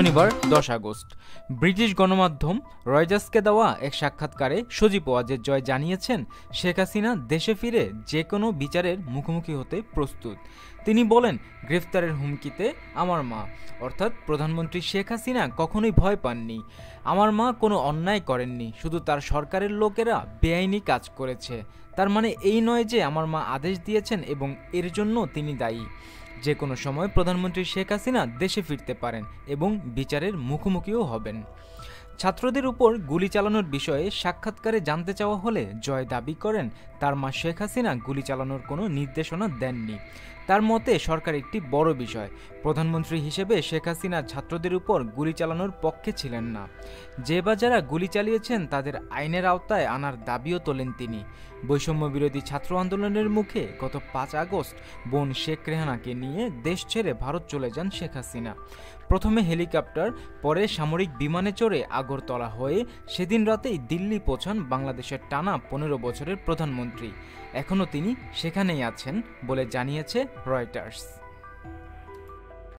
শনিবার 10 August British গণমাধ্যম রয়টার্সকে দেওয়া এক সাক্ষাৎকারে সজীব ওয়াজেদ জয় জানিয়েছেন, শেখ হাসিনা দেশে ফিরে যে কোনো বিচারের মুখোমুখি হতে প্রস্তুত। তিনি বলেন, গ্রেফতারের হুমকিতে আমার মা অর্থাৎ প্রধানমন্ত্রী শেখ হাসিনা কখনোই ভয় পাননি। আমার মা কোনো অন্যায় করেননি, শুধু তার সরকারের লোকেরা বেআইনি কাজ করেছে। তার মানে এই নয় যে আমার মা আদেশ দিয়েছেন এবং এর জন্য তিনি দায়ী। যে কোনো সময় প্রধানমন্ত্রী শেখ হাসিনা দেশে ফিরতে পারেন এবং বিচারের মুখোমুখিও হবেন। ছাত্রদের উপর গুলি চালানোর বিষয়ে সাক্ষাৎকারে জানতে চাওয়া হলে জয় দাবি করেন, তার মা শেখ হাসিনা গুলি চালানোর কোনো নির্দেশনা দেননি। তার মতে সরকার একটি বড় বিষয়। প্রধানমন্ত্রী হিসেবে শেখ হাসিনা ছাত্রদের উপর গুলি চালানোর পক্ষে ছিলেন না। যে বা যারা গুলি চালিয়েছেন তাদের আইনের আওতায় আনার দাবিও তোলেন তিনি। বৈষম্য বিরোধী ছাত্র আন্দোলনের মুখে গত 5 আগস্ট বোন শেখ রেহানাকে নিয়ে দেশ ছেড়ে ভারত চলে যান শেখ হাসিনা। প্রথমে হেলিকপ্টার, পরে সামরিক বিমানে চড়ে আগরতলা হয়ে সেদিন রাতেই দিল্লি পৌঁছান বাংলাদেশের টানা 15 বছরের প্রধানমন্ত্রী। এখনও তিনি সেখানেই আছেন বলে জানিয়েছে রয়টার্স।